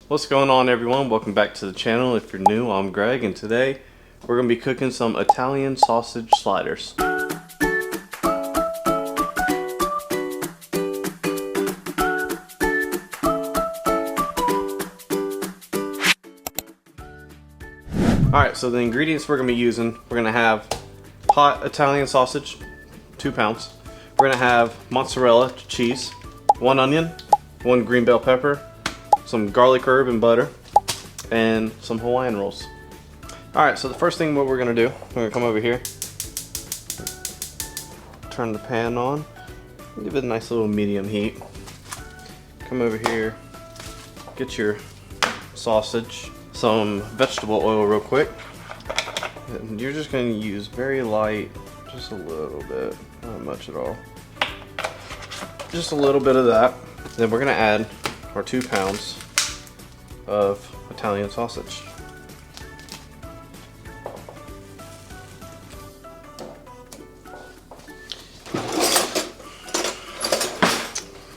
What's going on, everyone? Welcome back to the channel. If you're new, I'm Greg, and today we're going to be cooking some Italian sausage sliders. Alright, so the ingredients we're going to be using, we're going to have hot Italian sausage, 2 pounds. We're going to have mozzarella cheese, 1 onion, 1 green bell pepper, some garlic herb and butter, and some Hawaiian rolls. Alright, so the first thing what we're going to do, we're going to come over here, turn the pan on, give it a nice little medium heat. Come over here, get your sausage, some vegetable oil real quick, and you're just going to use very light, just a little bit, not much at all. Just a little bit of that. Then we're going to add our 2 pounds of Italian sausage.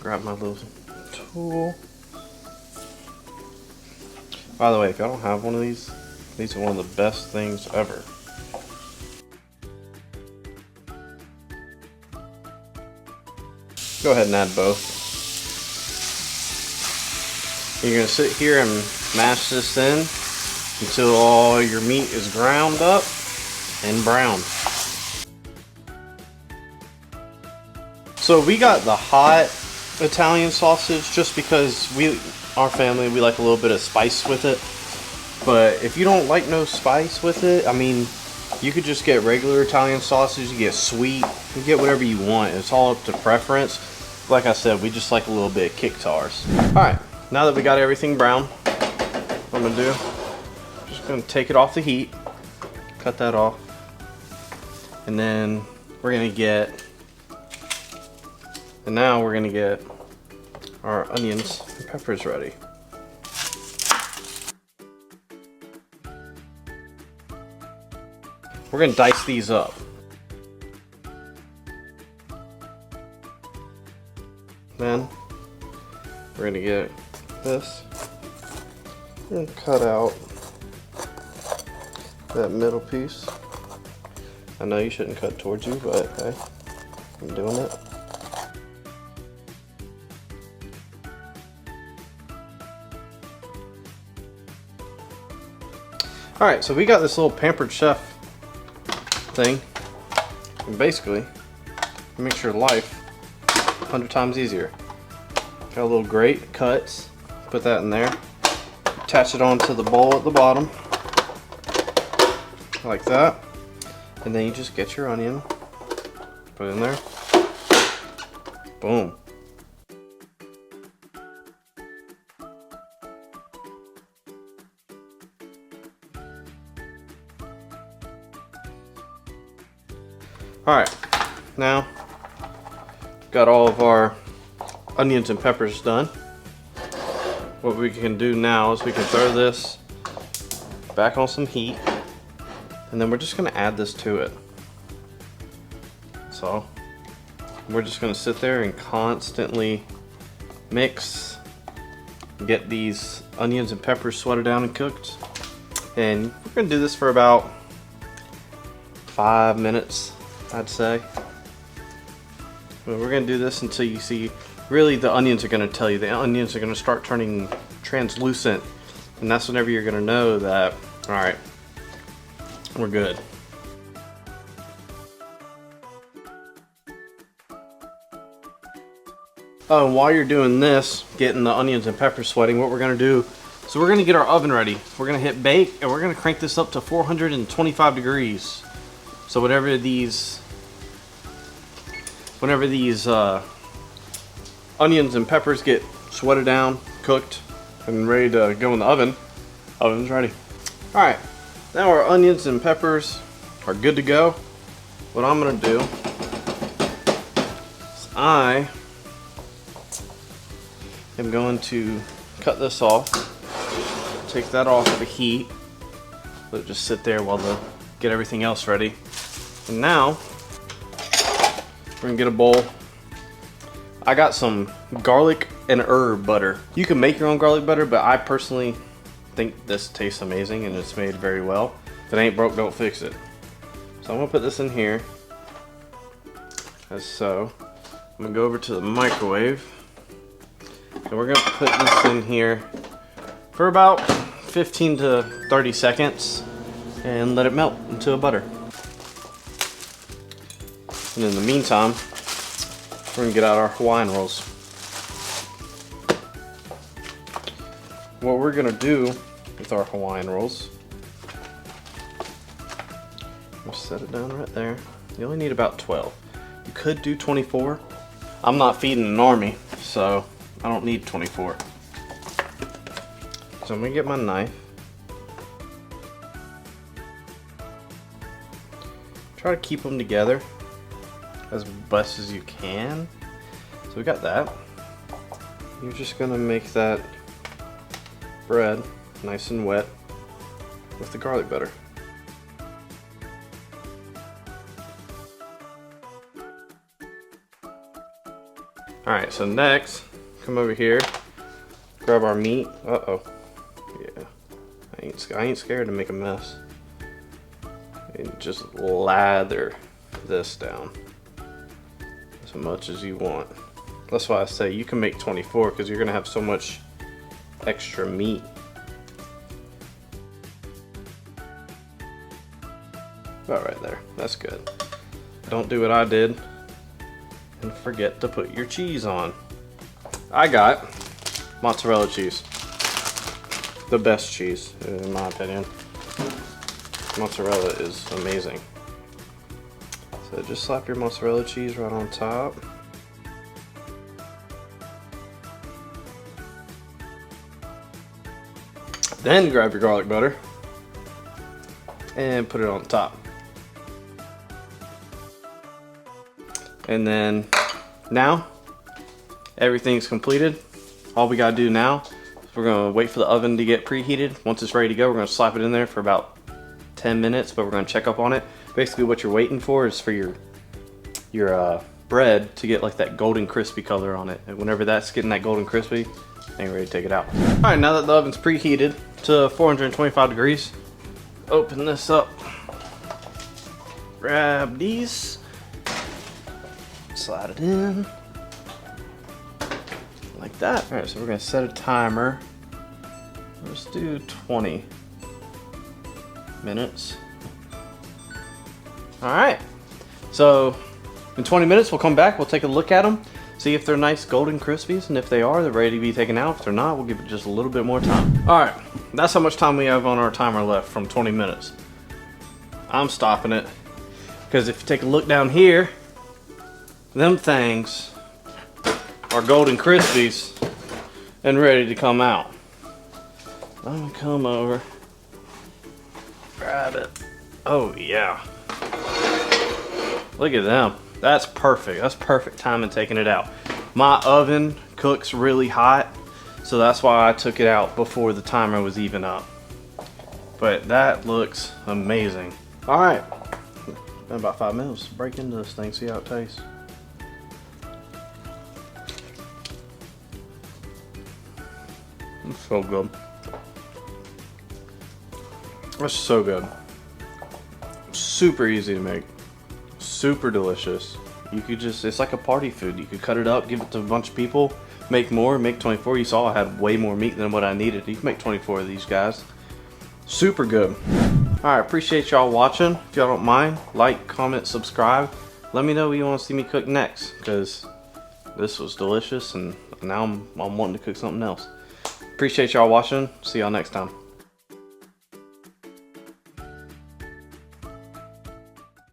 Grab my little tool. By the way, if y'all don't have one of these are one of the best things ever. Go ahead and add both. You're going to sit here and mash this in until all your meat is ground up and browned. So we got the hot Italian sausage just because our family, we like a little bit of spice with it. But if you don't like no spice with it, I mean, you could just get regular Italian sausage, you get sweet, you get whatever you want. It's all up to preference. Like I said, we just like a little bit of kick to ours. Alright, now that we got everything brown, what I'm going to do, I'm just going to take it off the heat, cut that off, and then we're going to get, and now we're going to get our onions and peppers ready. We're going to dice these up. Then we're going to get this and cut out that middle piece. I know you shouldn't cut towards you, but hey, I'm doing it. Alright, so we got this little Pampered Chef thing, and basically it makes your life 100 times easier. Got a little grate, cuts, put that in there, attach it onto the bowl at the bottom, like that, and then you just get your onion, put it in there, boom. Alright, now got all of our onions and peppers done. What we can do now is we can throw this back on some heat, and then we're just going to add this to it. So we're just going to sit there and constantly mix, get these onions and peppers sweated down and cooked. And we're going to do this for about 5 minutes, I'd say. But we're going to do this until you see, really the onions are going to tell you. The onions are going to start turning translucent. And that's whenever you're going to know that, alright, we're good. Oh, and while you're doing this, getting the onions and peppers sweating, what we're going to do, so we're going to get our oven ready. We're going to hit bake, and we're going to crank this up to 425 degrees. So whenever these onions and peppers get sweated down, cooked, and ready to go in the oven, oven's ready. Alright, now our onions and peppers are good to go. What I'm going to do is I am going to cut this off, take that off of the heat, let it just sit there while they get everything else ready. And now we're gonna get a bowl. I got some garlic and herb butter. You can make your own garlic butter, but I personally think this tastes amazing and it's made very well. If it ain't broke, don't fix it. So I'm gonna put this in here, as so. I'm gonna go over to the microwave, and we're gonna put this in here for about 15 to 30 seconds and let it melt into a butter. And in the meantime, we're gonna get out our Hawaiian rolls. What we're gonna do with our Hawaiian rolls, we'll set it down right there. You only need about 12. You could do 24. I'm not feeding an army, so I don't need 24. So I'm gonna get my knife. Try to keep them together as best as you can. So we got that. You're just gonna make that bread nice and wet with the garlic butter. Alright, so next, come over here, grab our meat. Uh-oh. Yeah. I ain't scared to make a mess. And just lather this down as much as you want. That's why I say you can make 24 because you're gonna have so much extra meat. About right there. That's good. Don't do what I did and forget to put your cheese on. I got mozzarella cheese. The best cheese, in my opinion. Mozzarella is amazing. So just slap your mozzarella cheese right on top. Then grab your garlic butter and put it on top. And then now everything's completed. All we gotta do now is we're gonna wait for the oven to get preheated. Once it's ready to go, we're gonna slap it in there for about 10 minutes, but we're gonna check up on it. Basically what you're waiting for is for your bread to get like that golden crispy color on it. And whenever that's getting that golden crispy, then you're ready to take it out. All right, now that the oven's preheated to 425 degrees, open this up. Grab these. Slide it in like that. All right, so we're gonna set a timer. Let's do 20 minutes. All right, so in 20 minutes we'll come back, we'll take a look at them, see if they're nice golden crispies, and if they are, they're ready to be taken out. If they're not, we'll give it just a little bit more time. All right, that's how much time we have on our timer left from 20 minutes. I'm stopping it because if you take a look down here, them things are golden crispies and ready to come out. I'm gonna come over, grab it. Oh yeah. Look at them. That's perfect. That's perfect time in taking it out. My oven cooks really hot, so that's why I took it out before the timer was even up. But that looks amazing. All right, been about 5 minutes. Break into this thing, see how it tastes. It's so good. It's so good. Super easy to make. Super delicious. You could just, it's like a party food. You could cut it up, give it to a bunch of people, make more, make 24. You saw I had way more meat than what I needed. You can make 24 of these guys. Super good. Alright, appreciate y'all watching. If y'all don't mind, like, comment, subscribe. Let me know what you want to see me cook next, because this was delicious and now I'm wanting to cook something else. Appreciate y'all watching. See y'all next time.